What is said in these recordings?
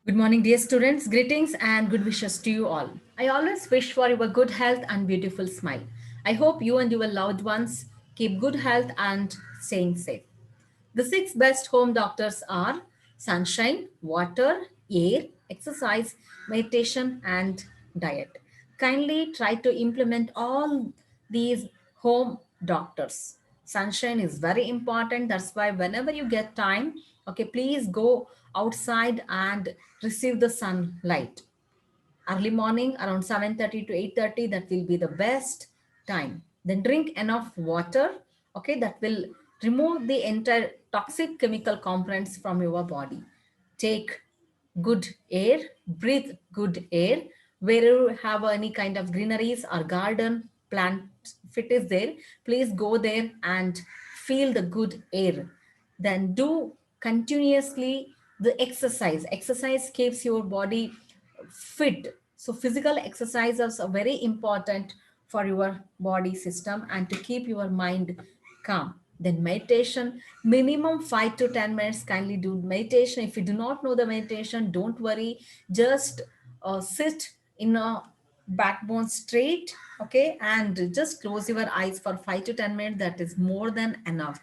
Good morning, dear students. Greetings and good wishes to you all. I always wish for your good health and beautiful smile. I hope you and your loved ones keep good health and staying safe. The six best home doctors are sunshine, water, air, exercise, meditation, and diet. Kindly try to implement all these home doctors. Sunshine is very important. That's why whenever you get time, okay, please go outside and receive the sunlight early morning around 7:30 to 8:30. That will be the best time. Then drink enough water, okay, that will remove the entire toxic chemical components from your body. Take good air, breathe good air. Wherever you have any kind of greeneries or garden plant, if it is there, please go there and feel the good air. Then do continuously the exercise keeps your body fit. So physical exercises are very important for your body system and to keep your mind calm. Then meditation, minimum 5 to 10 minutes. Kindly do meditation. If you do not know the meditation, don't worry. Just sit in a backbone straight, okay, and just close your eyes for 5 to 10 minutes. That is more than enough.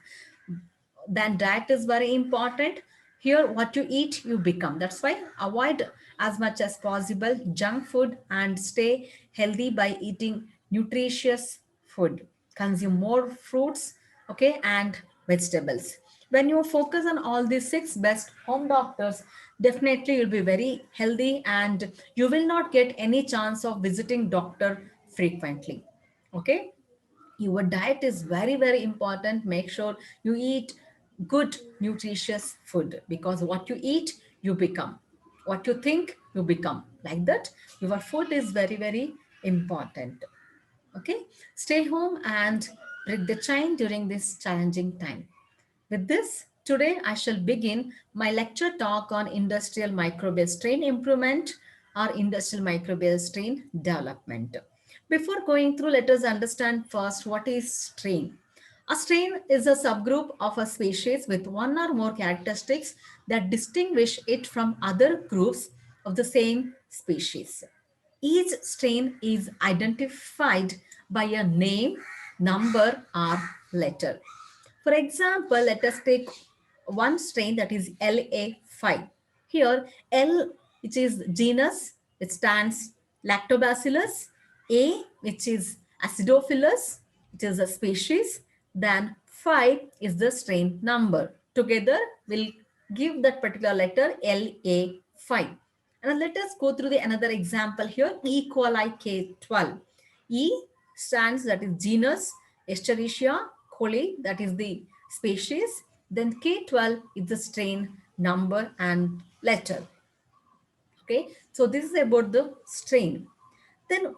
Then diet is very important. Here what you eat you become. That's why avoid as much as possible junk food and stay healthy by eating nutritious food. Consume more fruits, okay, and vegetables. When you focus on all these six best home doctors, definitely you'll be very healthy and you will not get any chance of visiting doctor frequently. Okay, your diet is very important. Make sure you eat good nutritious food, because what you eat you become, what you think you become, like that. Your food is very important. Okay, stay home and break the chain during this challenging time. With this, today I shall begin my lecture talk on industrial microbial strain improvement or industrial microbial strain development. Before going through, let us understand first what is strain. A strain is a subgroup of a species with one or more characteristics that distinguish it from other groups of the same species. Each strain is identified by a name, number, or letter. For example, let us take one strain that is LA5. Here, L, which is genus, it stands Lactobacillus. A, which is Acidophilus, it is a species. Then 5 is the strain number. Together, we'll give that particular letter LA5. And let us go through the another example here, E. coli K12. E stands, that is genus, Escherichia coli, that is the species. Then K12 is the strain number and letter. Okay, so this is about the strain. Then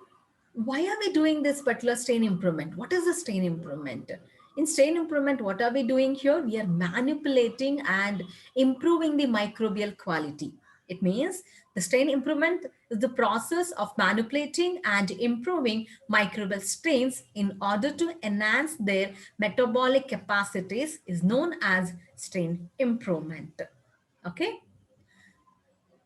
why are we doing this particular strain improvement? What is the strain improvement? In strain improvement, what are we doing here? We are manipulating and improving the microbial quality. It means the strain improvement is the process of manipulating and improving microbial strains in order to enhance their metabolic capacities is known as strain improvement. Okay.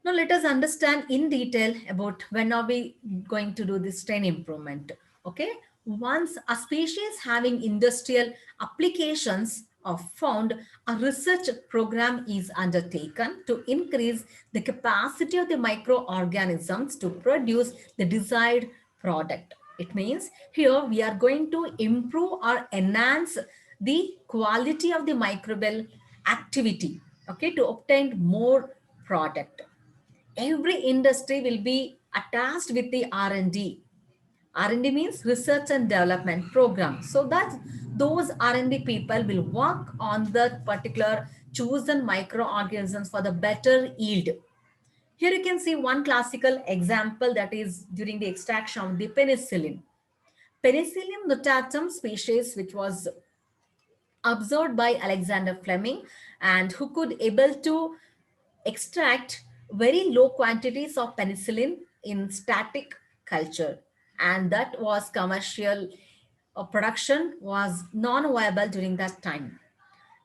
Now let us understand in detail about when are we going to do this strain improvement. Okay, once a species having industrial applications are found, a research program is undertaken to increase the capacity of the microorganisms to produce the desired product. It means here we are going to improve or enhance the quality of the microbial activity, okay, to obtain more product. Every industry will be attached with the R&D. R&D means research and development program. So that those R&D people will work on the particular chosen microorganisms for the better yield. Here you can see one classical example, that is during the extraction of the penicillin. Penicillium notatum species, which was observed by Alexander Fleming, and who could able to extract very low quantities of penicillin in static culture, and that was commercial production was non-viable during that time.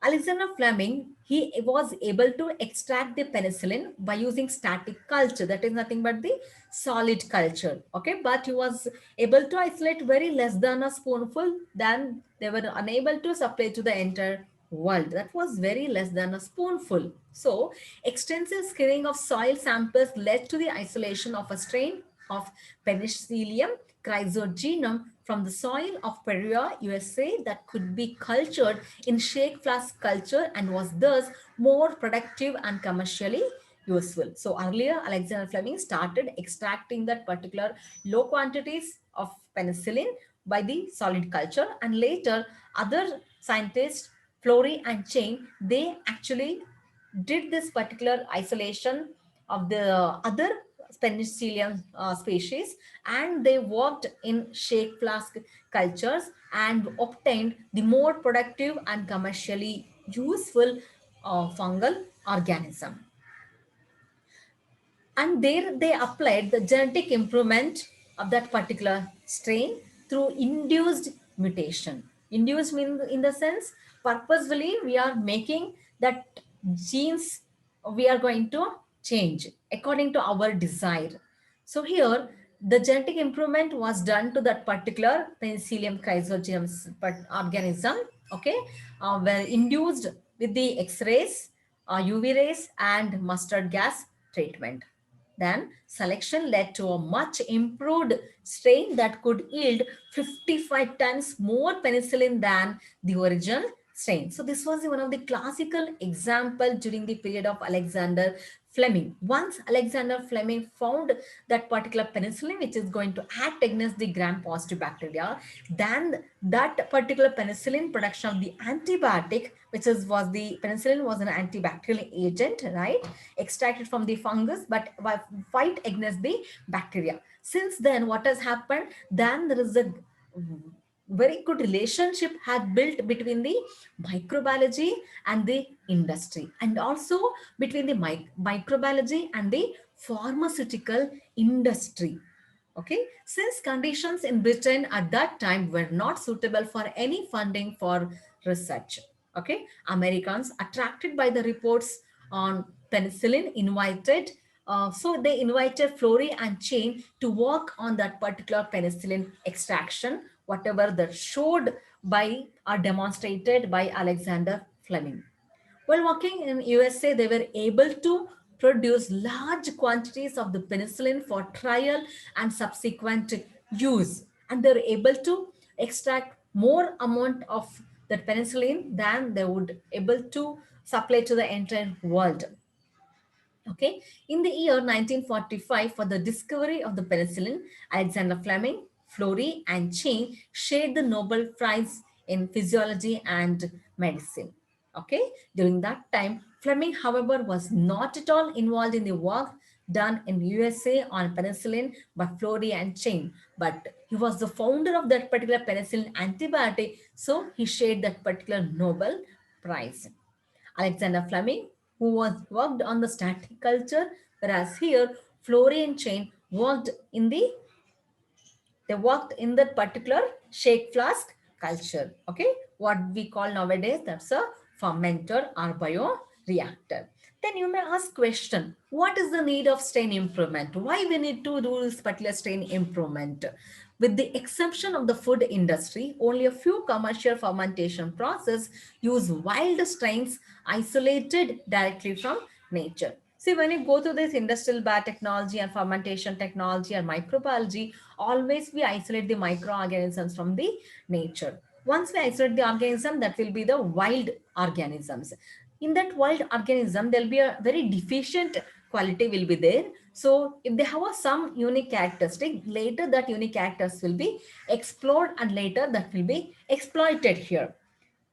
Alexander Fleming, he was able to extract the penicillin by using static culture. That is nothing but the solid culture. Okay, but he was able to isolate very less than a spoonful. Then they were unable to supply to the entire world. That was very less than a spoonful. So, extensive screening of soil samples led to the isolation of a strain of Penicillium chrysogenum from the soil of Peoria, USA that could be cultured in shake flask culture and was thus more productive and commercially useful. So earlier, Alexander Fleming started extracting that particular low quantities of penicillin by the solid culture, and later other scientists, Florey and Chain, they actually did this particular isolation of the other penicillium species, and they worked in shake flask cultures and obtained the more productive and commercially useful fungal organism. And there they applied the genetic improvement of that particular strain through induced mutation. Induced means in the sense purposefully we are making that genes we are going to change according to our desire. So here the genetic improvement was done to that particular Penicillium chrysogenum organism, okay, were induced with the X-rays, UV rays and mustard gas treatment. Then selection led to a much improved strain that could yield 55 times more penicillin than the original strain. So this was one of the classical example during the period of Alexander Fleming. Once Alexander Fleming found that particular penicillin which is going to act against the gram-positive bacteria, then that particular penicillin production of the antibiotic, which was the penicillin was an antibacterial agent, right? Extracted from the fungus, but fight against the bacteria. Since then, what has happened? Then there is a very good relationship had built between the microbiology and the industry, and also between the microbiology and the pharmaceutical industry. Okay, since conditions in Britain at that time were not suitable for any funding for research. Okay, Americans attracted by the reports on penicillin so they invited Florey and Chain to work on that particular penicillin extraction, whatever that showed by or demonstrated by Alexander Fleming. While working in USA, they were able to produce large quantities of the penicillin for trial and subsequent use. And they were able to extract more amount of that penicillin than they would able to supply to the entire world. Okay, in the year 1945, for the discovery of the penicillin, Alexander Fleming, Florey, and Chain shared the Nobel Prize in Physiology and Medicine. Okay, during that time, Fleming, however, was not at all involved in the work done in USA on penicillin by Florey and Chain, but he was the founder of that particular penicillin antibiotic, so he shared that particular Nobel Prize. Alexander Fleming, who was worked on the static culture, whereas here Florian Chain worked in that particular shake flask culture. Okay, what we call nowadays that's a fermenter or bioreactor. Then you may ask question, what is the need of strain improvement? Why we need to do this particular strain improvement? With the exception of the food industry, only a few commercial fermentation processes use wild strains isolated directly from nature. See, when you go to this industrial biotechnology and fermentation technology and microbiology, always we isolate the microorganisms from the nature. Once we isolate the organism, that will be the wild organisms. In that wild organism, there'll be a very deficient quality will be there. So if they have some unique characteristic, later that unique characters will be explored and later that will be exploited here.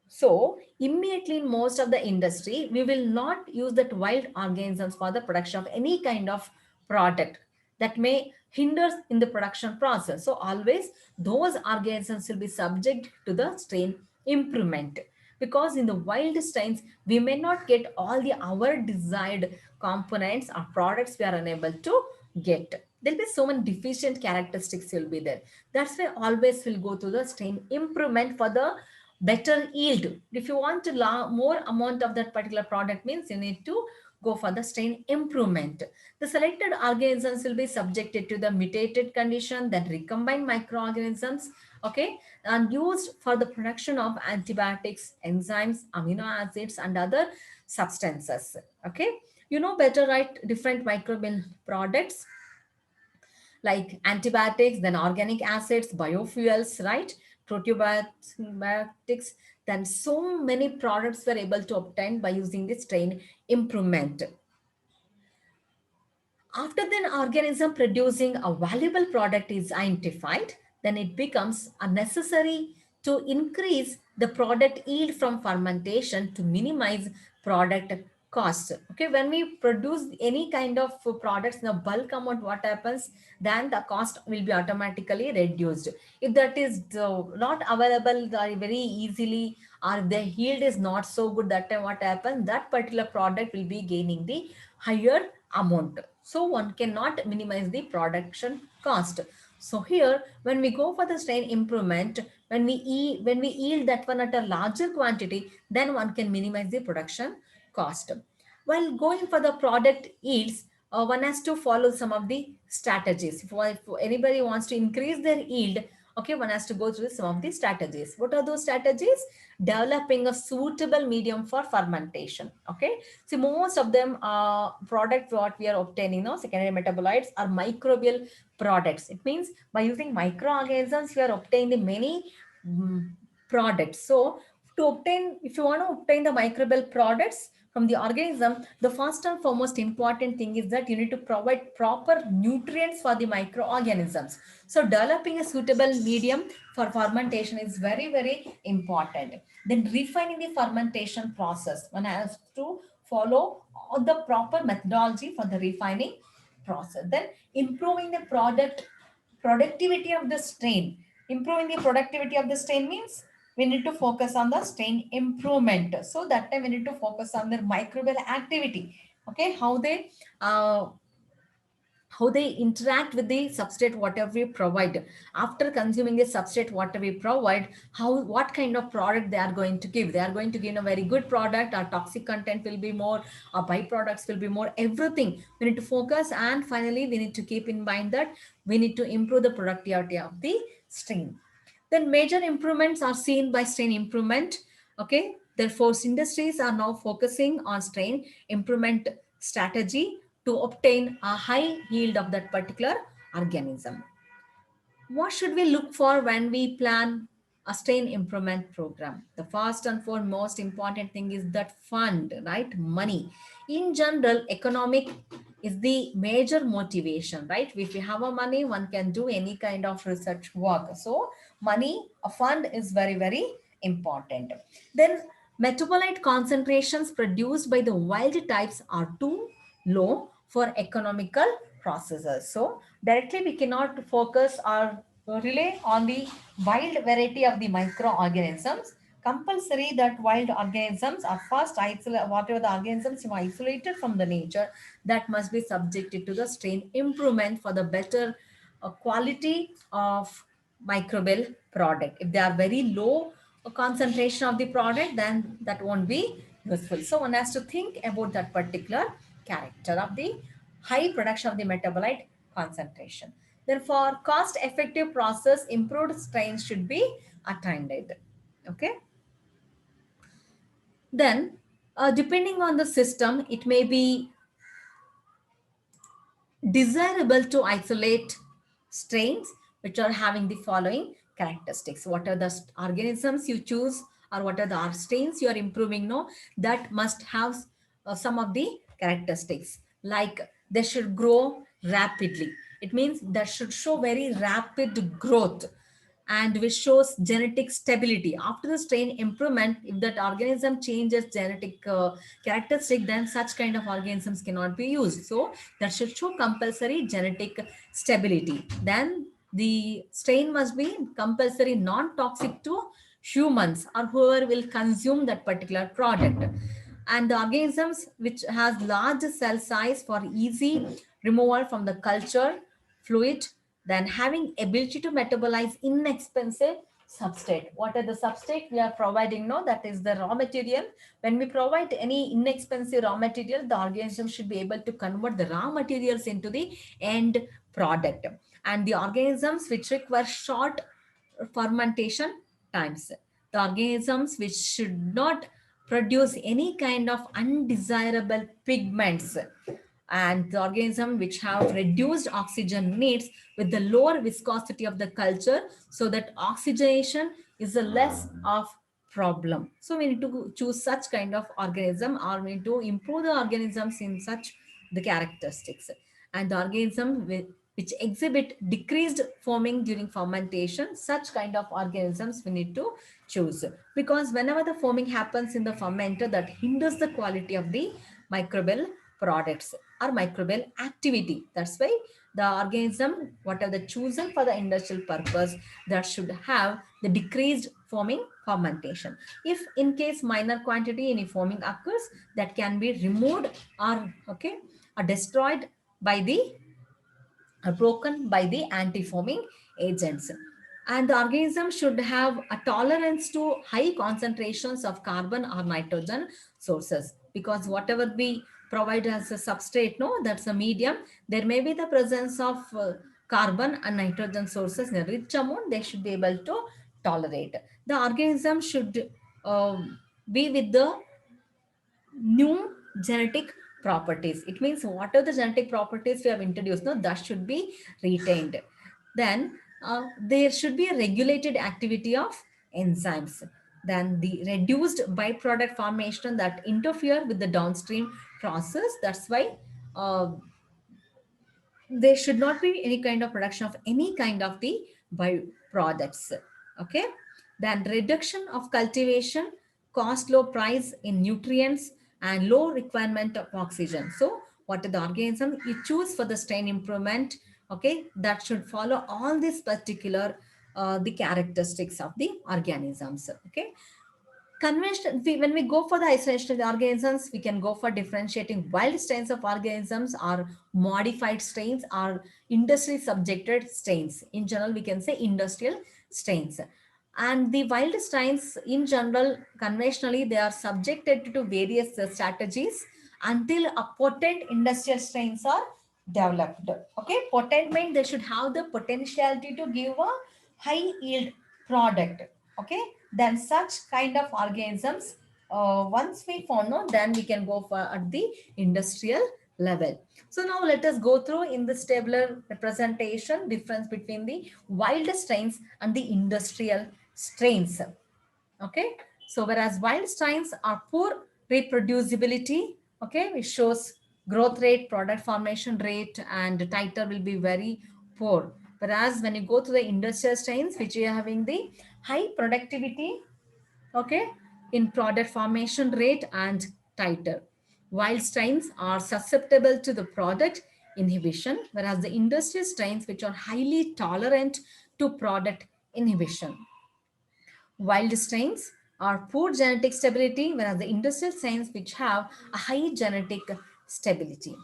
So immediately in most of the industry, we will not use that wild organisms for the production of any kind of product that may hinder in the production process. So always those organisms will be subject to the strain improvement, because in the wild strains we may not get all the our desired components or products we are unable to get. There'll be so many deficient characteristics will be there. That's why always will go to the strain improvement for the better yield. If you want to more amount of that particular product means you need to go for the strain improvement. The selected organisms will be subjected to the mutated condition, then recombined microorganisms, okay, and used for the production of antibiotics, enzymes, amino acids, and other substances. Okay, you know better, right? Different microbial products like antibiotics, then organic acids, biofuels, right? Probiotics, then so many products were able to obtain by using this strain improvement. After the organism producing a valuable product is identified, then it becomes a necessary to increase the product yield from fermentation to minimize product cost. Okay, when we produce any kind of products in a bulk amount, what happens? Then the cost will be automatically reduced. If that is not available very easily, or if the yield is not so good, that time what happens? That particular product will be gaining the higher amount, so one cannot minimize the production cost. So here when we go for the strain improvement, when we yield that one at a larger quantity, then one can minimize the production cost. While going for the product yields, one has to follow some of the strategies. If anybody wants to increase their yield, okay, one has to go through some of the strategies. What are those strategies? Developing a suitable medium for fermentation. Okay, so most of them products what we are obtaining now, secondary metabolites, are microbial products. It means by using microorganisms we are obtaining many mm, products. So to obtain, if you want to obtain the microbial products from the organism, the first and foremost important thing is that you need to provide proper nutrients for the microorganisms. So developing a suitable medium for fermentation is very important. Then refining the fermentation process, one has to follow all the proper methodology for the refining process. Then improving the productivity of the strain. Improving the productivity of the strain means we need to focus on the strain improvement. So that time we need to focus on their microbial activity. Okay, uh, how they interact with the substrate whatever we provide. After consuming the substrate whatever we provide, how, what kind of product they are going to give. They are going to give a very good product, our toxic content will be more, our byproducts will be more, everything we need to focus. And finally we need to keep in mind that we need to improve the productivity of the strain. Then major improvements are seen by strain improvement. Okay, therefore industries are now focusing on strain improvement strategy to obtain a high yield of that particular organism. What should we look for when we plan a strain improvement program? The first and foremost important thing is that fund, right? Money. In general, economic is the major motivation, right? If you have a money, one can do any kind of research work. So money, a fund is very important. Then metabolite concentrations produced by the wild types are too low for economical processes. So directly we cannot focus or rely on the wild variety of the microorganisms. Compulsory that wild organisms are first isolated, whatever the organisms are isolated from the nature, that must be subjected to the strain improvement for the better quality of microbial product. If they are very low concentration of the product, then that won't be useful. So one has to think about that particular character of the high production of the metabolite concentration. Therefore, cost effective process, improved strains should be attained. Okay. Then, depending on the system, it may be desirable to isolate strains which are having the following characteristics. What are the organisms you choose, or what are the strains you are improving? No, that must have some of the characteristics, like they should grow rapidly. It means that should show very rapid growth, and which shows genetic stability. After the strain improvement, if that organism changes genetic characteristic, then such kind of organisms cannot be used. So that should show compulsory genetic stability. Then the strain must be compulsory non-toxic to humans or whoever will consume that particular product. And the organisms which has large cell size for easy removal from the culture fluid, then having ability to metabolize inexpensive substrate. What are the substrate we are providing? No, that is the raw material. When we provide any inexpensive raw material, the organism should be able to convert the raw materials into the end product. And the organisms which require short fermentation times, the organisms which should not produce any kind of undesirable pigments, and the organism which have reduced oxygen needs with the lower viscosity of the culture, so that oxygenation is a less of problem. So we need to choose such kind of organism, or we need to improve the organisms in such the characteristics. And the organism which exhibit decreased foaming during fermentation, such kind of organisms we need to choose, because whenever the foaming happens in the fermenter, that hinders the quality of the microbial products or microbial activity. That's why the organism, whatever the chosen for the industrial purpose, that should have the decreased foaming fermentation. If in case minor quantity any foaming occurs, that can be removed or okay or destroyed by the are broken by the anti-foaming agents. And the organism should have a tolerance to high concentrations of carbon or nitrogen sources, because whatever we provide as a substrate, no, that's a medium, there may be the presence of carbon and nitrogen sources in a rich amount, they should be able to tolerate. The organism should be with the new genetic properties. It means what are the genetic properties we have introduced, no, that should be retained. Then there should be a regulated activity of enzymes. Then the reduced byproduct formation that interfere with the downstream process. That's why uh, there should not be any kind of production of any kind of the byproducts. Okay. Then reduction of cultivation, cost low price in nutrients, and low requirement of oxygen. So what are the organism you choose for the strain improvement? Okay, that should follow all these particular the characteristics of the organisms. Okay, conventional, when we go for the isolation of the organisms, we can go for differentiating wild strains of organisms or modified strains or industry subjected strains. In general, we can say industrial strains. And the wild strains in general, conventionally, they are subjected to various strategies until a potent industrial strains are developed. Okay, potent means they should have the potentiality to give a high yield product. Okay, then such kind of organisms, once we found out, then we can go for at the industrial level. So now let us go through in this tabular representation difference between the wild strains and the industrial strains. Okay, so whereas wild strains are poor reproducibility, okay, which shows growth rate, product formation rate, and titer will be very poor. Whereas when you go to the industrial strains, which are having the high productivity, okay, in product formation rate and titer. Wild strains are susceptible to the product inhibition, whereas the industrial strains, which are highly tolerant to product inhibition. Wild strains are poor genetic stability, whereas the industrial strains which have a high genetic stability.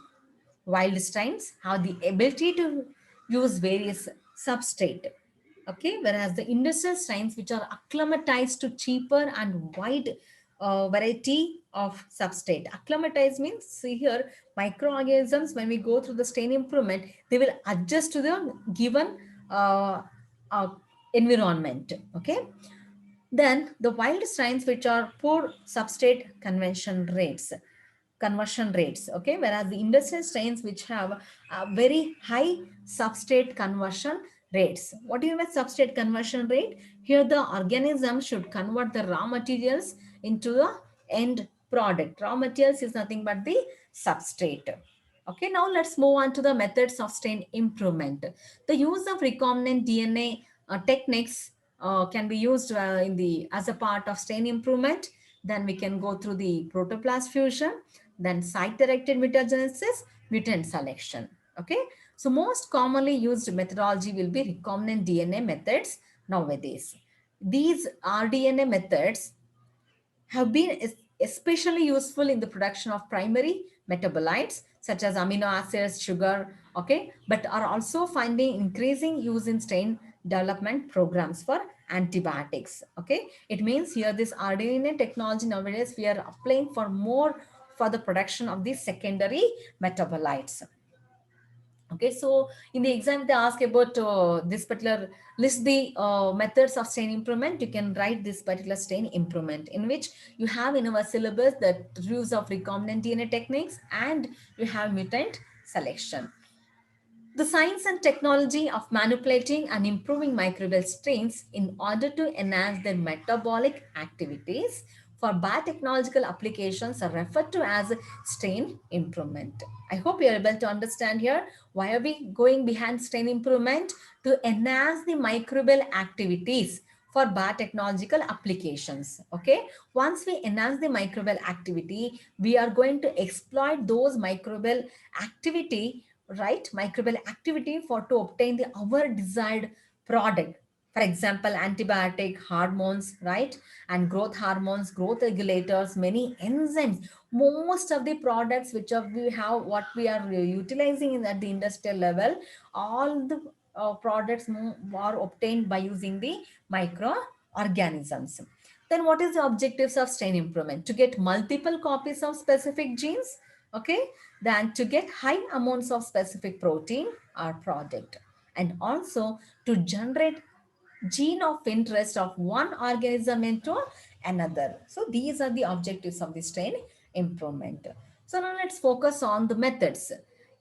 Wild strains have the ability to use various substrate. Okay, whereas the industrial strains which are acclimatized to cheaper and wide variety of substrate. Acclimatize means, see here, microorganisms, when we go through the strain improvement, they will adjust to the given uh, environment. Okay, then the wild strains which are poor substrate conversion rates, okay, whereas the industrial strains which have very high substrate conversion rates. What do you mean substrate conversion rate? Here the organism should convert the raw materials into the end product. Raw materials is nothing but the substrate. Okay, now let's move on to the methods of strain improvement. The use of recombinant DNA techniques can be used in the as a part of strain improvement. Then we can go through the protoplast fusion, then site-directed mutagenesis, mutant selection. Okay, so most commonly used methodology will be recombinant DNA methods nowadays. These rDNA methods have been especially useful in the production of primary metabolites such as amino acids, sugar, okay, but are also finding increasing use in strain development programs for antibiotics. Okay, it means here this RNA technology nowadays we are applying for more for the production of these secondary metabolites. Okay, so in the exam they ask about this particular list the methods of strain improvement. You can write this particular strain improvement in which you have in our syllabus the use of recombinant DNA techniques and you have mutant selection. The science and technology of manipulating and improving microbial strains in order to enhance their metabolic activities for biotechnological applications are referred to as strain improvement. I hope you are able to understand here why are we going behind strain improvement to enhance the microbial activities for biotechnological applications. Okay, once we enhance the microbial activity, we are going to exploit those microbial activity, right, microbial activity for to obtain the our desired product. For example, antibiotic, hormones, right, and growth hormones, growth regulators, many enzymes. Most of the products which are we have what we are utilizing in at the industrial level, all the products are obtained by using the microorganisms. Then what is the objectives of strain improvement? To get multiple copies of specific genes, okay, then to get high amounts of specific protein or product, and also to generate gene of interest of one organism into another. So these are the objectives of the strain improvement. So now let's focus on the methods.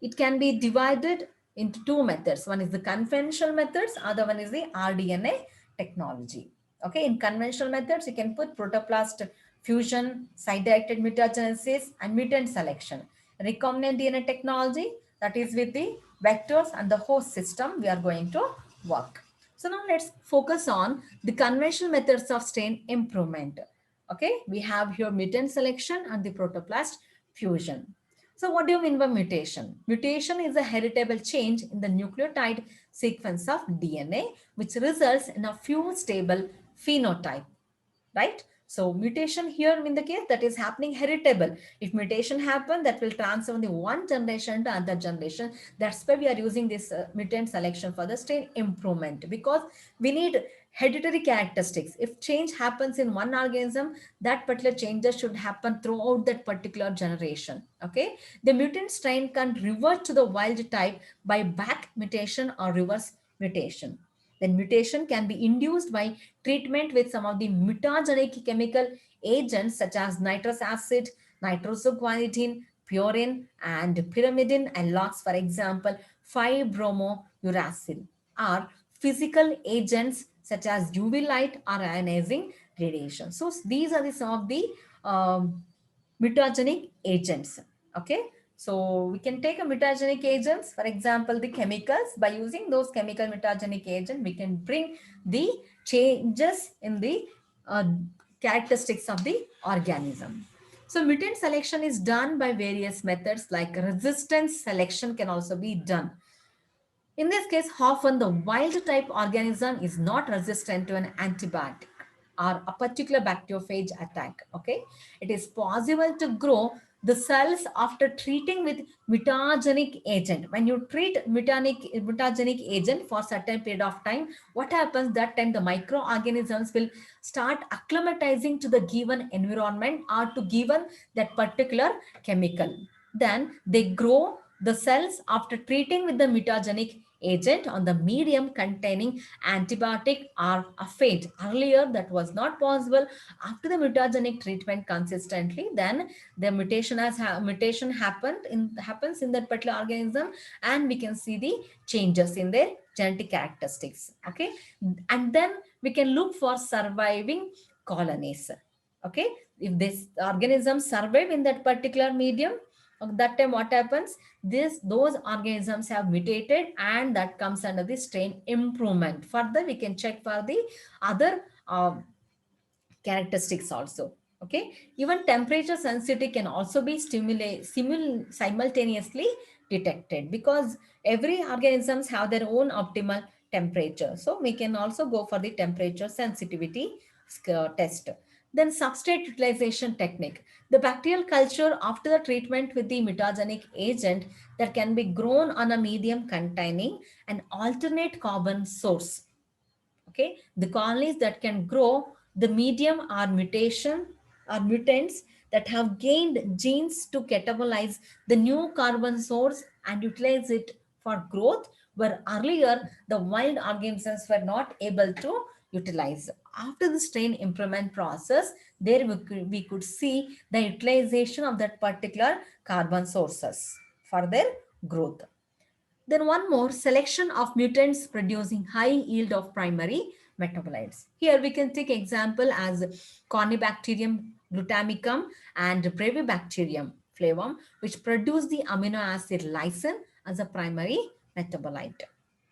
It can be divided into two methods. One is the conventional methods, other one is the rDNA technology. Okay, in conventional methods, you can put protoplast fusion, site-directed mutagenesis, and mutant selection. Recombinant DNA technology, that is with the vectors and the host system, we are going to work. So now let's focus on the conventional methods of strain improvement. Okay, we have here mutant selection and the protoplast fusion. So what do you mean by mutation? Mutation is a heritable change in the nucleotide sequence of DNA, which results in a few stable phenotype, right? So mutation here in the case that is happening heritable. If mutation happen, that will transfer from the one generation to another generation. That's why we are using this mutant selection for the strain improvement, because we need hereditary characteristics. If change happens in one organism, that particular changes should happen throughout that particular generation. Okay, the mutant strain can revert to the wild type by back mutation or reverse mutation. Then mutation can be induced by treatment with some of the mutagenic chemical agents such as nitrous acid, nitrosoguanidine, purine, and pyrimidine analogs, for example, 5-bromouracil, are physical agents such as UV light or ionizing radiation. So these are the, some of the mutagenic agents. Okay, so we can take a mutagenic agents, for example, the chemicals. By using those chemical mutagenic agent, we can bring the changes in the uh, characteristics of the organism. So mutant selection is done by various methods, like resistance selection can also be done. In this case, often the wild type organism is not resistant to an antibiotic or a particular bacteriophage attack. Okay, it is possible to grow the cells after treating with mutagenic agent. When you treat mutagenic agent for certain period of time, what happens that time the microorganisms will start acclimatizing to the given environment or to given that particular chemical. Then they grow the cells after treating with the mutagenic agent on the medium containing antibiotic or a phage. Earlier, that was not possible. After the mutagenic treatment consistently, then the mutation happens in that particular organism, and we can see the changes in their genetic characteristics. Okay, and then we can look for surviving colonies. Okay, if this organism survive in that particular medium, that time what happens, this those organisms have mutated, and that comes under the strain improvement. Further we can check for the other characteristics also. Okay, even temperature sensitivity can also be simultaneously detected, because every organisms have their own optimal temperature. So we can also go for the temperature sensitivity test. Then substrate utilization technique. The bacterial culture after the treatment with the mutagenic agent that can be grown on a medium containing an alternate carbon source. Okay, the colonies that can grow the medium are mutants that have gained genes to catabolize the new carbon source and utilize it for growth, where earlier the wild organisms were not able to utilize. After the strain improvement process, there we could see the utilization of that particular carbon sources for their growth. Then one more, selection of mutants producing high yield of primary metabolites. Here we can take example as Corynebacterium glutamicum and Brevibacterium flavum, which produce the amino acid lysine as a primary metabolite.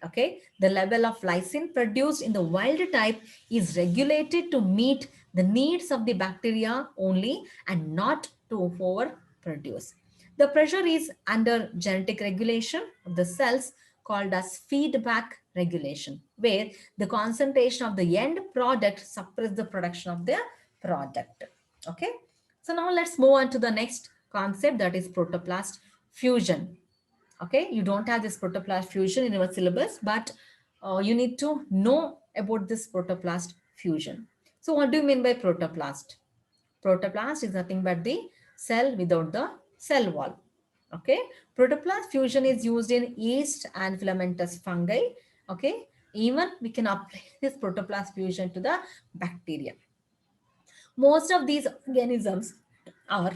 Okay, the level of lysine produced in the wild type is regulated to meet the needs of the bacteria only and not to overproduce. The pressure is under genetic regulation of the cells called as feedback regulation, where the concentration of the end product suppress the production of the product. Okay, so now let's move on to the next concept, that is protoplast fusion. Okay, you don't have this protoplast fusion in your syllabus, but you need to know about this protoplast fusion. So what do you mean by protoplast? Protoplast is nothing but the cell without the cell wall. Okay, protoplast fusion is used in yeast and filamentous fungi. Okay, even we can apply this protoplast fusion to the bacteria. Most of these organisms are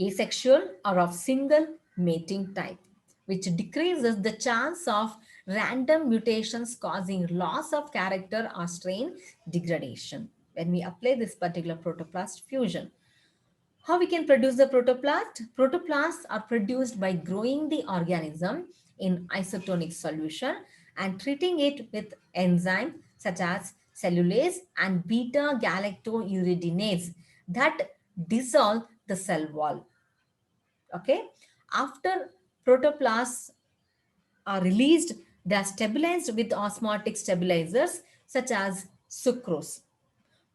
asexual or of single mating type, which decreases the chance of random mutations causing loss of character or strain degradation when we apply this particular protoplast fusion. How we can produce the protoplast? Protoplasts are produced by growing the organism in isotonic solution and treating it with enzymes such as cellulase and beta galactouridinase that dissolve the cell wall. Okay, after protoplasts are released, they are stabilized with osmotic stabilizers such as sucrose.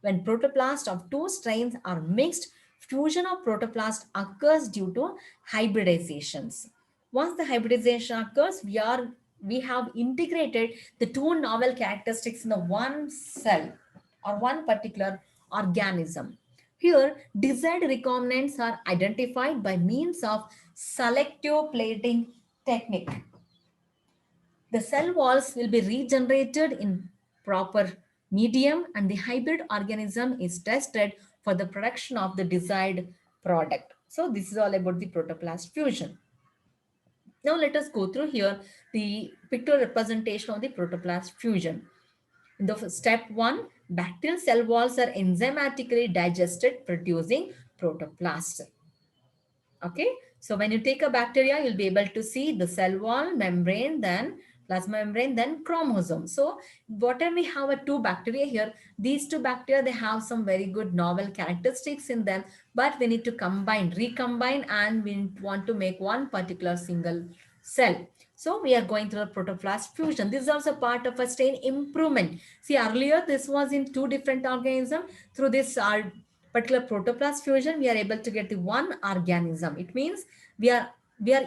When protoplasts of two strains are mixed, fusion of protoplast occurs due to hybridizations. Once the hybridization occurs, we have integrated the two novel characteristics in the one cell or one particular organism. Here, desired recombinants are identified by means of selective plating technique. The cell walls will be regenerated in proper medium and the hybrid organism is tested for the production of the desired product. So this is all about the protoplast fusion. Now let us go through here the pictorial representation of the protoplast fusion. In the step 1, bacterial cell walls are enzymatically digested producing protoplast. Okay, so when you take a bacteria, you'll be able to see the cell wall, membrane, then plasma membrane, then chromosome. So whatever we have a two bacteria here, these two bacteria, they have some very good novel characteristics in them, but we need to recombine, and we want to make one particular single cell. So we are going through a protoplast fusion. This is also part of a strain improvement. See, earlier this was in two different organisms. Through this particular protoplast fusion, we are able to get the one organism. It means we are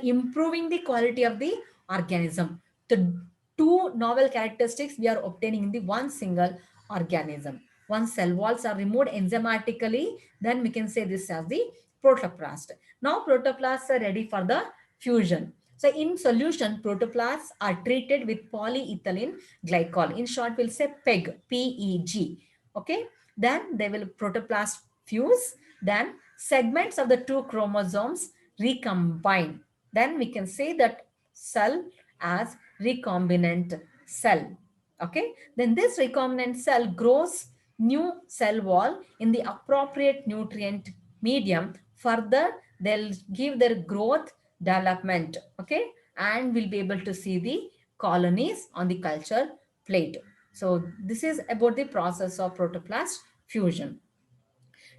improving the quality of the organism. The two novel characteristics we are obtaining in the one single organism. Once cell walls are removed enzymatically, then we can say this as the protoplast. Now protoplasts are ready for the fusion. So in solution, protoplasts are treated with polyethylene glycol. In short, we'll say PEG, P-E-G. Okay. Then they will protoplast fuse. Then segments of the two chromosomes recombine. Then we can say that cell as recombinant cell. Okay. Then this recombinant cell grows new cell wall in the appropriate nutrient medium. Further, they'll give their growth development. Okay. And we'll be able to see the colonies on the culture plate. So this is about the process of protoplast fusion.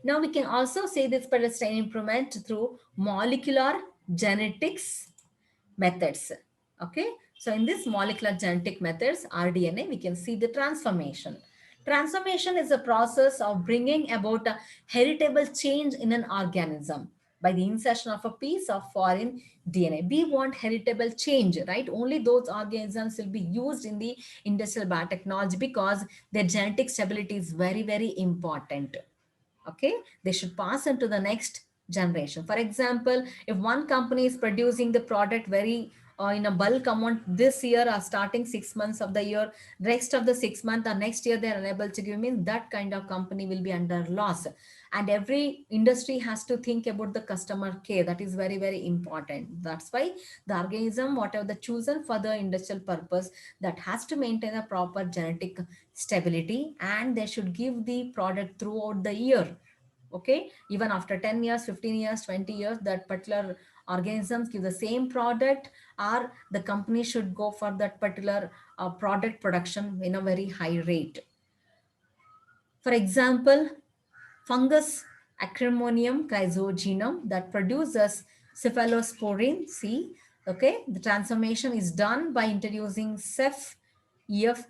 Now we can also say this pedestrian improvement through molecular genetics methods. Okay, so in this molecular genetic methods, rDNA, we can see the transformation. Transformation is a process of bringing about a heritable change in an organism. by the insertion of a piece of foreign DNA. We want heritable change, right? Only those organisms will be used in the industrial biotechnology because their genetic stability is very, very important. Okay, they should pass into the next generation. For example, if one company is producing the product very in a bulk amount this year or starting 6 months of the year, rest of the 6 month or next year they are unable to give, means that kind of company will be under loss. And every industry has to think about the customer care. That is very, very important. That's why the organism whatever the chosen for the industrial purpose, that has to maintain a proper genetic stability, and they should give the product throughout the year. Okay, even after 10 years, 15 years, 20 years, that particular organisms give the same product, or the company should go for that particular product production in a very high rate. For example, fungus Acremonium chrysogenum that produces cephalosporin C. Okay, the transformation is done by introducing CEF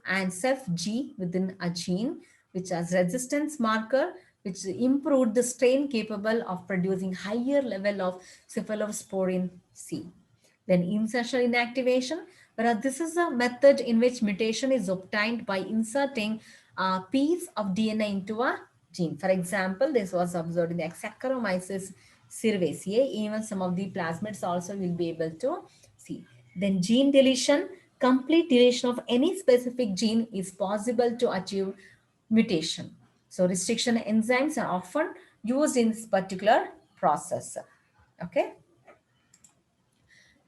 and CEF-G within a gene, which has resistance marker, which improved the strain capable of producing higher level of cephalosporin C. Then insertion inactivation, whereas this is a method in which mutation is obtained by inserting a piece of DNA into a gene. For example, this was observed in the Saccharomyces cerevisiae. Even some of the plasmids also will be able to see. Then gene deletion, complete deletion of any specific gene is possible to achieve mutation. So restriction enzymes are often used in this particular process. Okay.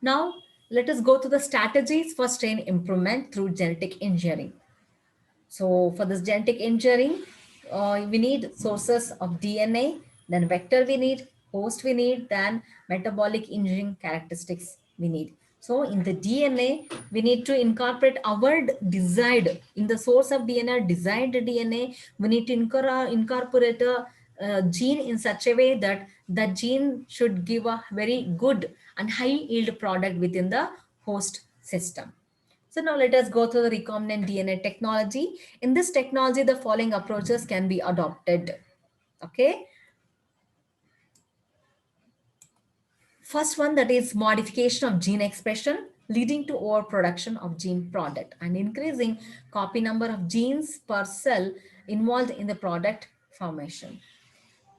Now, let us go to the strategies for strain improvement through genetic engineering. So, for this genetic engineering, we need sources of DNA, then vector we need, host we need, then metabolic engineering characteristics we need. So, in the DNA, we need to incorporate our desired, in the source of DNA, desired DNA, we need to incorporate a gene in such a way that the gene should give a very good and high yield product within the host system. So now let us go to the recombinant DNA technology. In this technology, the following approaches can be adopted. Okay. First one, that is modification of gene expression leading to overproduction of gene product and increasing copy number of genes per cell involved in the product formation.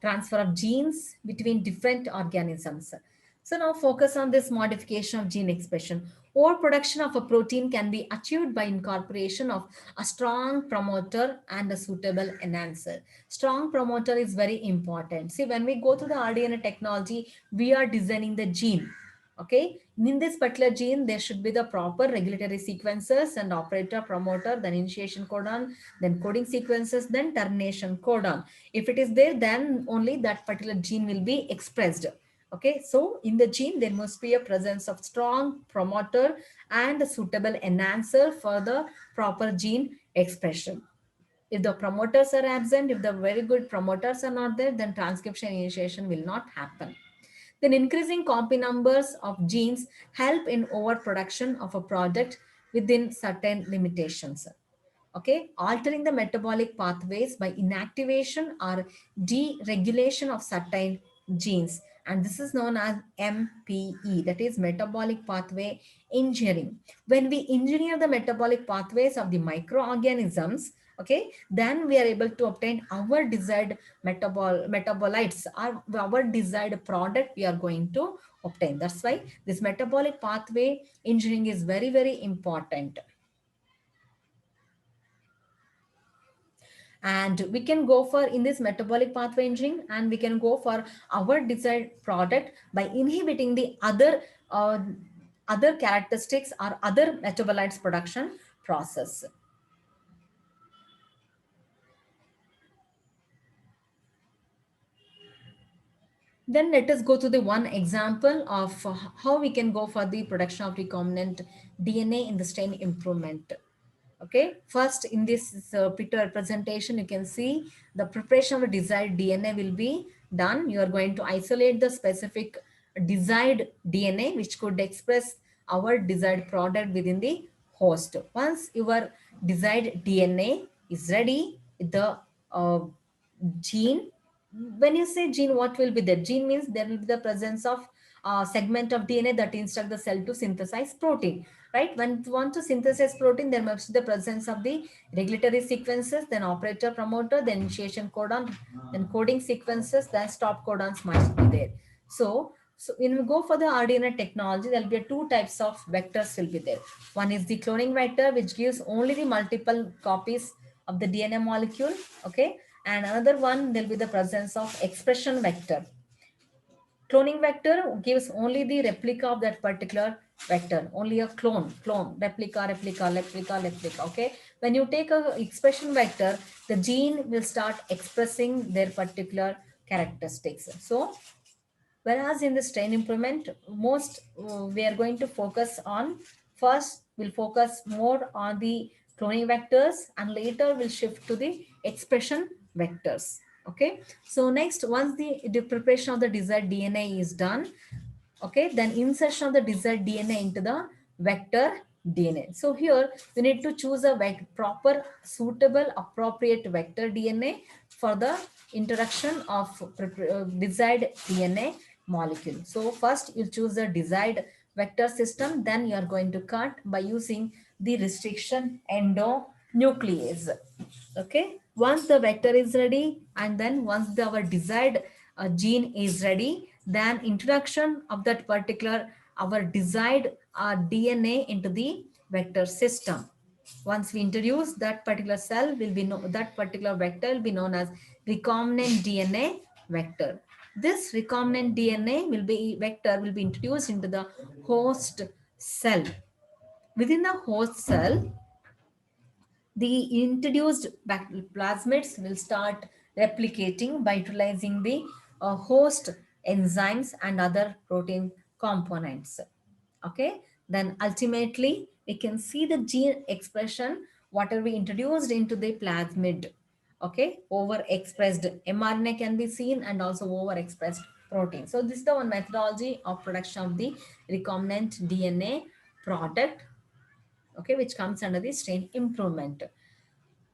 Transfer of genes between different organisms. So now focus on this modification of gene expression. Overproduction of a protein can be achieved by incorporation of a strong promoter and a suitable enhancer. Strong promoter is very important. See, when we go to the RDNA technology, we are designing the gene. Okay, in this particular gene, there should be the proper regulatory sequences and operator promoter, then initiation codon, then coding sequences, then termination codon. If it is there, then only that particular gene will be expressed. Okay, so in the gene, there must be a presence of strong promoter and a suitable enhancer for the proper gene expression. If the promoters are absent, if the very good promoters are not there, then transcription initiation will not happen. Then increasing copy numbers of genes help in overproduction of a product within certain limitations. Okay, altering the metabolic pathways by inactivation or deregulation of certain genes, and this is known as MPE, that is metabolic pathway engineering. When we engineer the metabolic pathways of the microorganisms, okay, then we are able to obtain our desired metabolites, or our desired product we are going to obtain. That's why this metabolic pathway engineering is very, very important. And we can go for in this metabolic pathway engineering, and we can go for our desired product by inhibiting the other characteristics or other metabolites production process. Then let us go to the one example of how we can go for the production of recombinant DNA in the strain improvement. Okay, first in this picture presentation, you can see the preparation of a desired DNA will be done. You are going to isolate the specific desired DNA which could express our desired product within the host. Once your desired DNA is ready, the gene when you say gene, what will be there? Gene means there will be the presence of segment of DNA that instruct the cell to synthesize protein, right? When you want to synthesize protein, there must be the presence of the regulatory sequences, then operator promoter, then initiation codon, then coding sequences, then stop codons must be there. So when we go for the RNA technology, there will be two types of vectors will be there. One is the cloning vector, which gives only the multiple copies of the DNA molecule, okay? And another one, there'll be the presence of expression vector. Cloning vector gives only the replica of that particular vector, only a clone, replica, okay? When you take a expression vector, the gene will start expressing their particular characteristics. So whereas in the strain improvement, most we are going to focus on, first we'll focus more on the cloning vectors and later we'll shift to the expression vectors. Okay. So next, once the preparation of the desired DNA is done, okay, then insertion of the desired DNA into the vector DNA. So here we need to choose a proper suitable appropriate vector DNA for the introduction of desired DNA molecule. So first you choose the desired vector system, then you are going to cut by using the restriction endonuclease. Okay, once the vector is ready and then once our desired gene is ready, then introduction of that particular our desired DNA into the vector system. Once we introduce, that particular cell will be that particular vector will be known as recombinant DNA vector. This recombinant DNA will be introduced into the host cell. Within the host cell, the introduced plasmids will start replicating by utilizing the host enzymes and other protein components. Okay, then ultimately we can see the gene expression, whatever we introduced into the plasmid. Okay, overexpressed mRNA can be seen and also overexpressed protein. So this is the one methodology of production of the recombinant DNA product, okay, which comes under the strain improvement.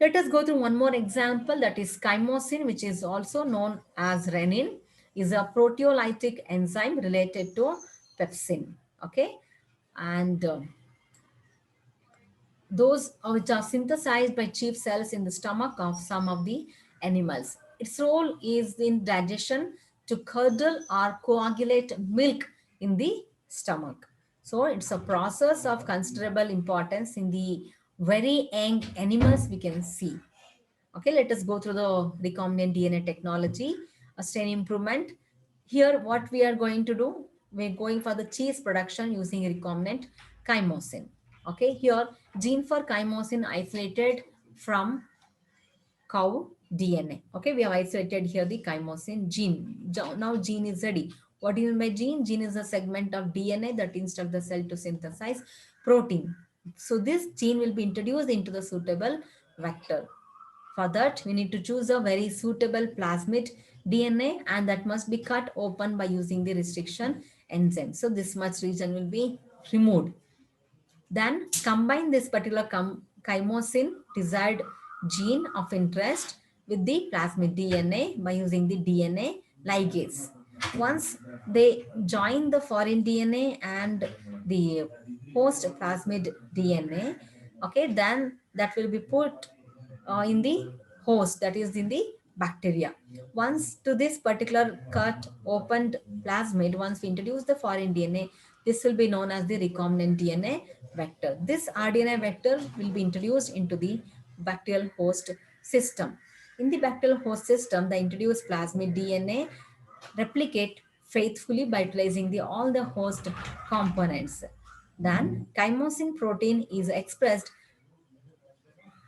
Let us go through one more example, that is chymosin, which is also known as renin, is a proteolytic enzyme related to pepsin. Okay, and those which are synthesized by chief cells in the stomach of some of the animals. Its role is in digestion to curdle or coagulate milk in the stomach. So it's a process of considerable importance in the very young animals we can see. Okay, let us go through the recombinant DNA technology, a strain improvement. Here, what we are going to do, we're going for the cheese production using recombinant chymosin. Okay, here gene for chymosin isolated from cow DNA. Okay, we have isolated here the chymosin gene. Now gene is ready. What do you mean by gene? Gene is a segment of DNA that instructs the cell to synthesize protein. So this gene will be introduced into the suitable vector. For that, we need to choose a very suitable plasmid DNA and that must be cut open by using the restriction enzyme. So this much region will be removed. Then combine this particular chymosin desired gene of interest with the plasmid DNA by using the DNA ligase. Once they join the foreign DNA and the host plasmid DNA, okay, then that will be put in the host, that is in the bacteria. Once to this particular cut opened plasmid, once we introduce the foreign DNA, this will be known as the recombinant DNA vector. This RNA vector will be introduced into the bacterial host system. In the bacterial host system, the introduced plasmid DNA replicate faithfully by utilizing all the host components. Then chymosin protein is expressed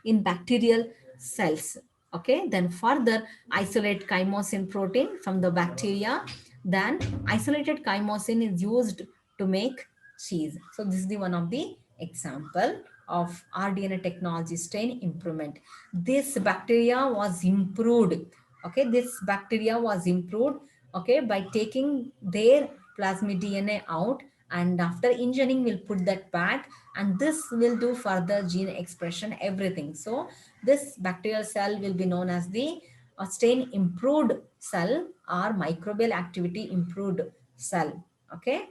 in bacterial cells. Okay, then further isolate chymosin protein from the bacteria. Then isolated chymosin is used to make cheese. So this is the one of the example of RDNA technology strain improvement. This bacteria was improved. Okay, this bacteria was improved, okay, by taking their plasmid DNA out, and after engineering we'll put that back, and this will do further gene expression everything. So this bacterial cell will be known as the or stain improved cell or microbial activity improved cell. Okay.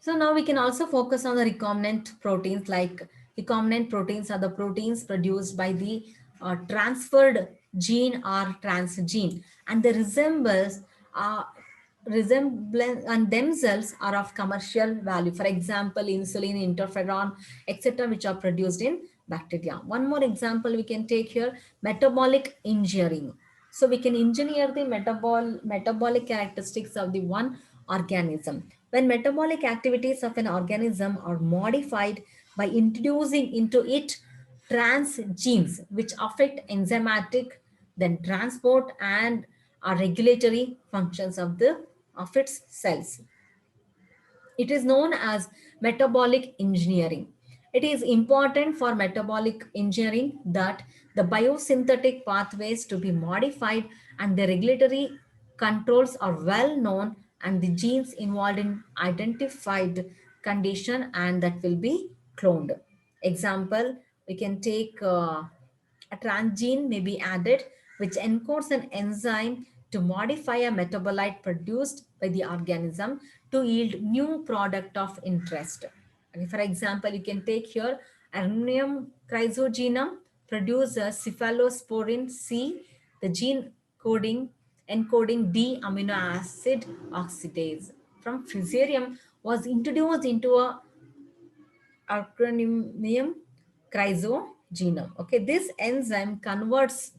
So now we can also focus on the recombinant proteins. Like recombinant proteins are the proteins produced by the transferred gene or transgene, and they uh, resemblance and themselves are of commercial value. For example, insulin, interferon, etc., which are produced in bacteria. One more example we can take here: metabolic engineering. So we can engineer the metabolic characteristics of the one organism. When metabolic activities of an organism are modified by introducing into it transgenes which affect enzymatic, then transport and regulatory functions of its cells. It is known as metabolic engineering. It is important for metabolic engineering that the biosynthetic pathways to be modified and the regulatory controls are well known and the genes involved in identified condition and that will be cloned. Example, we can take a transgene may be added which encodes an enzyme to modify a metabolite produced by the organism to yield new product of interest. Okay, for example, you can take here ammonium chrysogenum produces cephalosporin C, the gene coding encoding D amino acid oxidase from Fusarium was introduced into a acronymium chrysogenome. Okay, this enzyme converts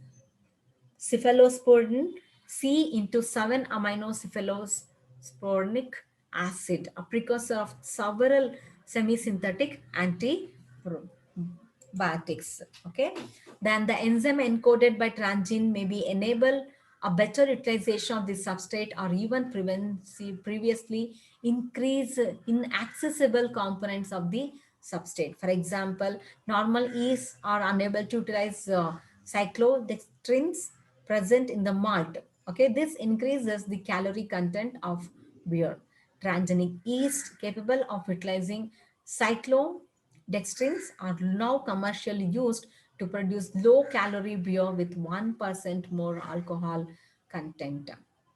cephalosporin C into 7-aminocephalosporinic acid, a precursor of several semi-synthetic antibiotics. Okay, then the enzyme encoded by transgene may be enable a better utilization of the substrate or even previously increase inaccessible components of the substrate. For example, normal yeasts are unable to utilize cyclodextrins present in the malt. Okay, this increases the calorie content of beer. Transgenic yeast capable of utilizing cyclodextrins are now commercially used to produce low calorie beer with 1% more alcohol content.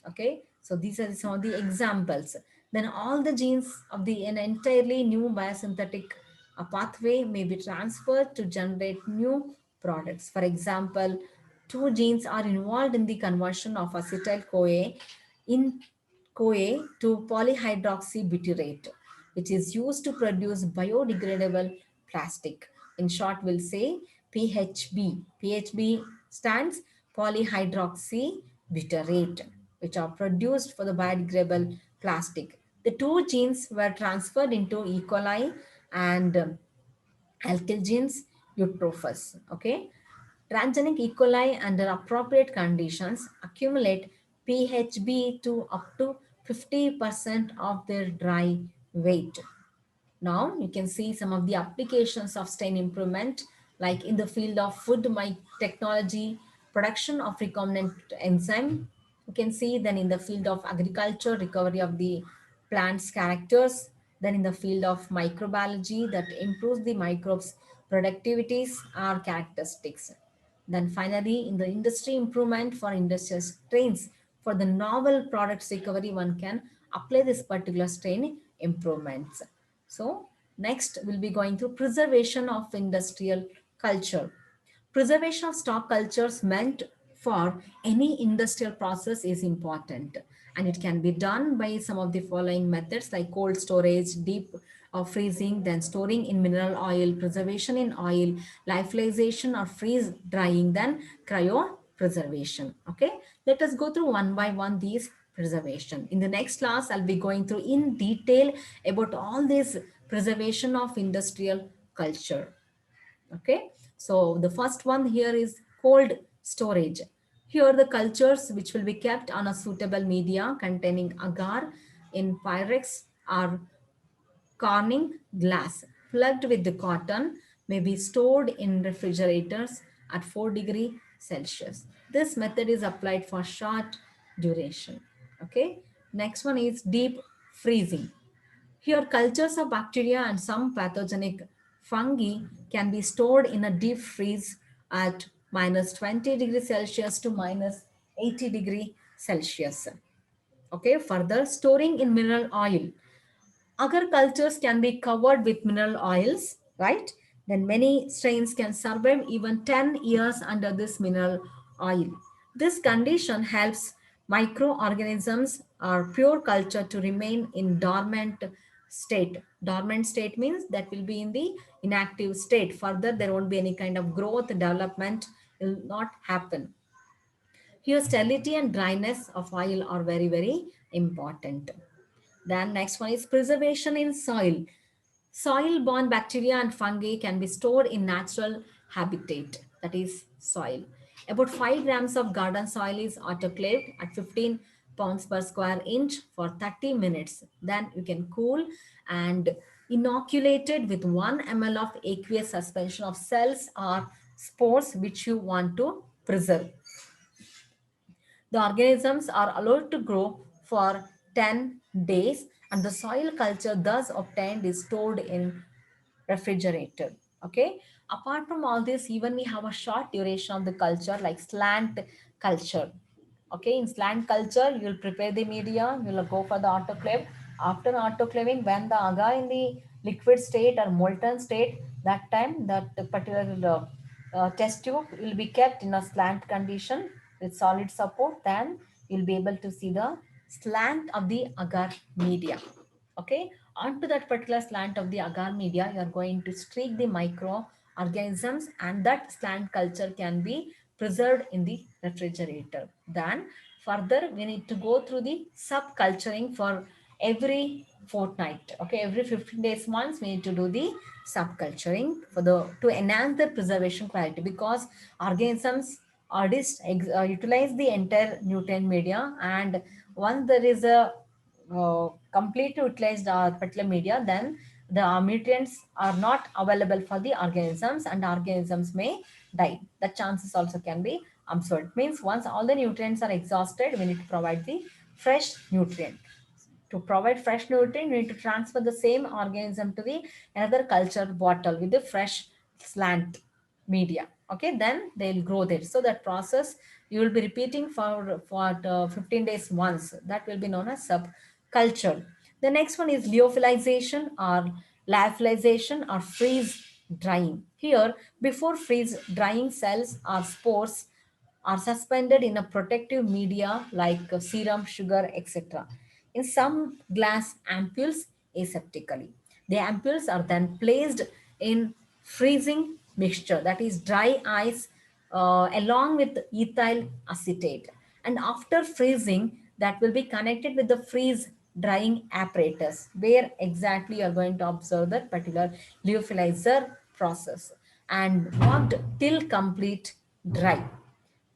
Okay, so these are some of the examples. Then all the genes of an entirely new biosynthetic pathway may be transferred to generate new products. For example, two genes are involved in the conversion of acetyl CoA in CoA to polyhydroxybutyrate, which is used to produce biodegradable plastic. In short, we'll say PHB. PHB stands polyhydroxybutyrate, which are produced for the biodegradable plastic. The two genes were transferred into E. coli and alkyl genes eutrophus. Okay, transgenic E. coli under appropriate conditions accumulate PHB to up to 50% of their dry weight. Now you can see some of the applications of stain improvement, like in the field of food technology, production of recombinant enzyme. You can see then in the field of agriculture, recovery of the plant's characters. Then in the field of microbiology, that improves the microbes' productivities or characteristics. Then finally, in the industry improvement for industrial strains, for the novel products recovery, one can apply this particular strain improvements. So next we'll be going through preservation of industrial culture. Preservation of stock cultures meant for any industrial process is important, and it can be done by some of the following methods like cold storage, deep freezing, then storing in mineral oil, preservation in oil, lyophilization or freeze drying, then cryopreservation. Okay, let us go through one by one these preservation. In the next class, I'll be going through in detail about all this preservation of industrial culture. Okay, so the first one here is cold storage. Here the cultures which will be kept on a suitable media containing agar in pyrex or Corning glass plugged with the cotton may be stored in refrigerators at 4 degrees Celsius. This method is applied for short duration. Okay. Next one is deep freezing. Here cultures of bacteria and some pathogenic Fungi can be stored in a deep freeze at minus 20 degrees Celsius to minus 80 degree Celsius. Okay, further storing in mineral oil. Agar cultures can be covered with mineral oils, right? Then many strains can survive even 10 years under this mineral oil. This condition helps microorganisms or pure culture to remain in dormant state. Dormant state means that will be in the inactive state. Further, there won't be any kind of growth, development will not happen. Here, sterility and dryness of oil are very, very important. Then next one is preservation in soil. Soil-borne bacteria and fungi can be stored in natural habitat, that is soil. About 5 grams of garden soil is autoclaved at 15 pounds per square inch for 30 minutes. Then you can cool and inoculated with 1 ml of aqueous suspension of cells or spores which you want to preserve. The organisms are allowed to grow for 10 days and the soil culture thus obtained is stored in refrigerator. Okay. Apart from all this, even we have a short duration of the culture like slant culture. Okay, in slant culture, you'll prepare the media, you'll go for the autoclave. After autoclaving, when the agar in the liquid state or molten state, that time that particular test tube will be kept in a slant condition with solid support. Then you'll be able to see the slant of the agar media. Okay, onto that particular slant of the agar media, you are going to streak the microorganisms, and that slant culture can be preserved in the refrigerator. Then further, we need to go through the subculturing for every fortnight. Okay, every 15 days once we need to do the subculturing for the to enhance the preservation quality, because organisms artists utilize the entire nutrient media, and once there is a completely utilized particular media, then the nutrients are not available for the organisms and organisms may die. The chances also can be observed. Means once all the nutrients are exhausted, we need to provide the fresh nutrient. To provide fresh nutrient, we need to transfer the same organism to the another culture bottle with the fresh slant media. Okay, then they'll grow there. So that process you will be repeating for 15 days once. That will be known as subculture. The next one is lyophilization or lyophilization or freeze drying. Here, before freeze drying, cells or spores are suspended in a protective media like serum, sugar, etc. in some glass ampoules aseptically. The ampoules are then placed in freezing mixture, that is dry ice, along with ethyl acetate. And after freezing, that will be connected with the freeze drying apparatus, where exactly you are going to observe that particular lyophilizer process, and worked till complete dry.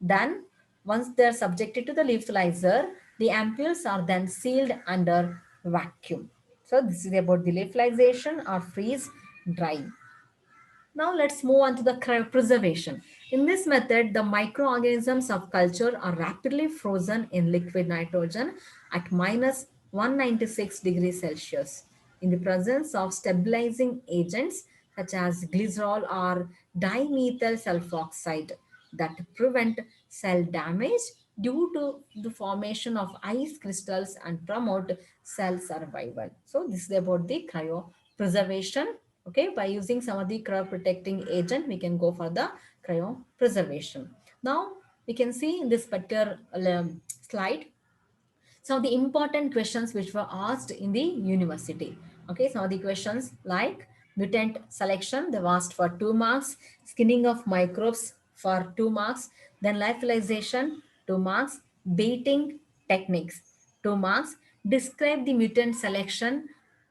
Then, once they are subjected to the lyophilizer, the ampoules are then sealed under vacuum. So, this is about the lyophilization or freeze drying. Now let's move on to the cryopreservation. In this method, the microorganisms of culture are rapidly frozen in liquid nitrogen at minus 196 degrees Celsius in the presence of stabilizing agents such as glycerol or dimethyl sulfoxide that prevent cell damage due to the formation of ice crystals and promote cell survival. So this is about the cryopreservation. Okay, by using some of the cryoprotecting agent, we can go for the cryopreservation. Now we can see in this particular slide some of the important questions which were asked in the university. Okay, some of the questions like mutant selection, they've asked for 2 marks, skinning of microbes for 2 marks, then lyophilization, 2 marks, baiting techniques, 2 marks, describe the mutant selection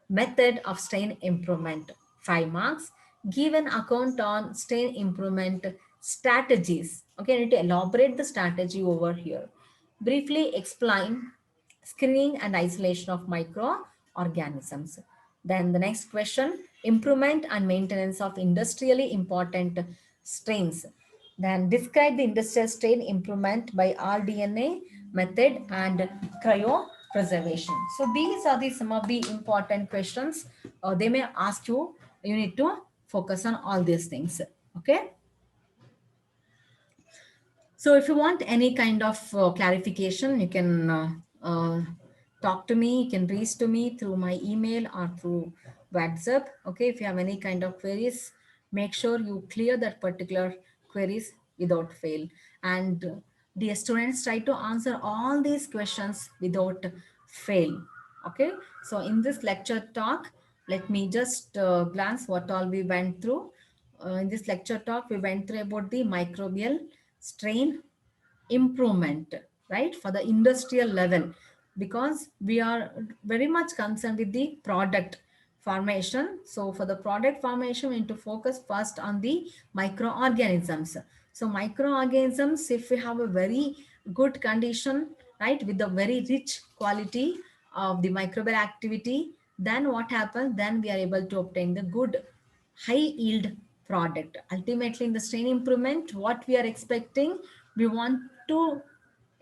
method of strain improvement, 5 marks, give an account on strain improvement strategies. Okay, I need to elaborate the strategy over here. Briefly explain screening and isolation of microorganisms. Then the next question, improvement and maintenance of industrially important strains. Then describe the industrial strain improvement by rDNA method and cryopreservation. So these are the some of the important questions they may ask you. You need to focus on all these things. Okay. So if you want any kind of clarification, you can talk to me. You can reach to me through my email or through WhatsApp. Okay. If you have any kind of queries, make sure you clear that particular queries without fail. And the students try to answer all these questions without fail. Okay. So in this lecture talk, let me just glance what all we went through. In this lecture talk, we went through about the microbial strain improvement, right, for the industrial level, because we are very much concerned with the product formation. So for the product formation, we need to focus first on the microorganisms. So microorganisms, if we have a very good condition, right, with the very rich quality of the microbial activity, then what happens, then we are able to obtain the good high yield product. Ultimately, in the strain improvement, what we are expecting, we want to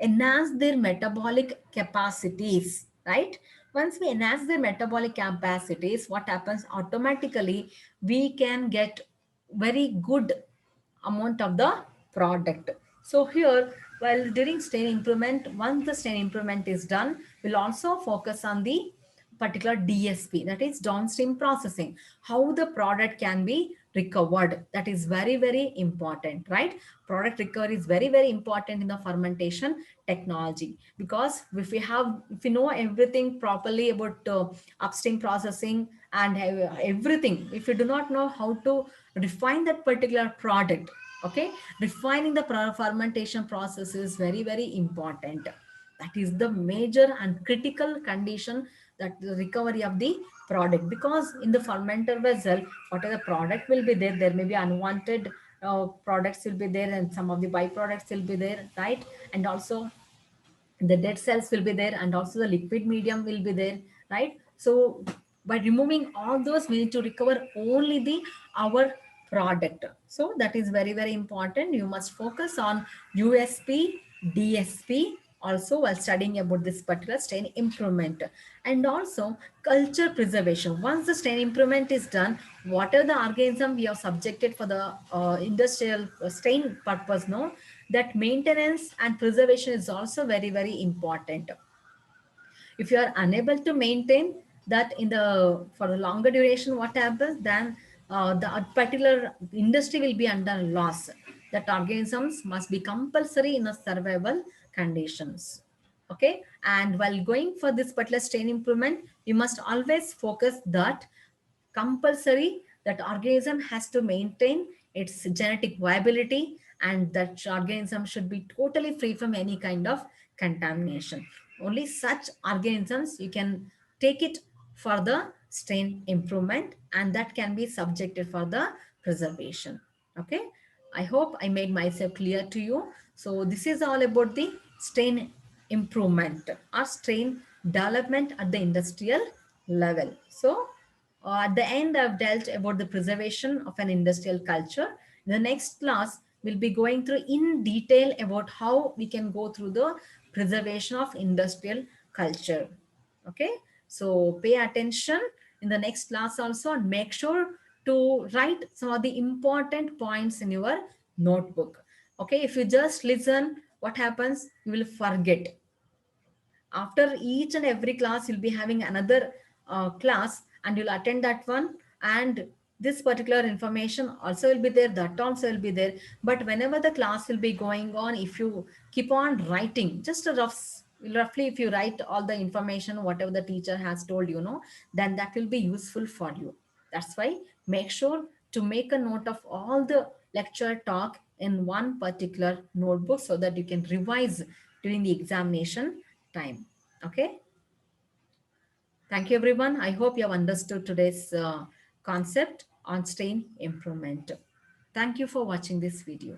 enhance their metabolic capacities, right? Once we enhance their metabolic capacities, what happens automatically, we can get very good amount of the product. So here, while during strain improvement, once the strain improvement is done, we'll also focus on the particular DSP, that is downstream processing, how the product can be recovered. That is very, very important, right? Product recovery is very, very important in the fermentation technology, because if we know everything properly about upstream processing and everything, if you do not know how to refine that particular product, okay, refining the fermentation process is very, very important. That is the major and critical condition, that the recovery of the product, because in the fermenter vessel, whatever the product will be there, there may be unwanted products will be there, and some of the byproducts will be there, right? And also the dead cells will be there, and also the liquid medium will be there, right? So by removing all those, we need to recover only the our product. So that is very, very important. You must focus on USP, DSP also while studying about this particular strain improvement. And also culture preservation. Once the strain improvement is done, whatever the organism we have subjected for the industrial strain purpose, no, that maintenance and preservation is also very, very important. If you are unable to maintain that in the for a longer duration, what happens then, the particular industry will be under loss. That organisms must be compulsory in a survival conditions. Okay, and while going for this particular strain improvement, we must always focus that compulsory, that organism has to maintain its genetic viability, and that organism should be totally free from any kind of contamination. Only such organisms you can take it for the strain improvement, and that can be subjected for the preservation. Okay, I hope I made myself clear to you. So this is all about the strain improvement or strain development at the industrial level. So at the end, I've dealt about the preservation of an industrial culture. In the next class, we'll be going through in detail about how we can go through the preservation of industrial culture. Okay, so pay attention in the next class also, and make sure to write some of the important points in your notebook. Okay, if you just listen, what happens? You will forget. After each and every class, you'll be having another class, and you'll attend that one, and this particular information also will be there, that also will be there. But whenever the class will be going on, if you keep on writing just a roughly, if you write all the information whatever the teacher has told, then that will be useful for you. That's why make sure to make a note of all the lecture talk in one particular notebook, so that you can revise during the examination time. Okay. Thank you, everyone. I hope you have understood today's concept on strain improvement. Thank you for watching this video.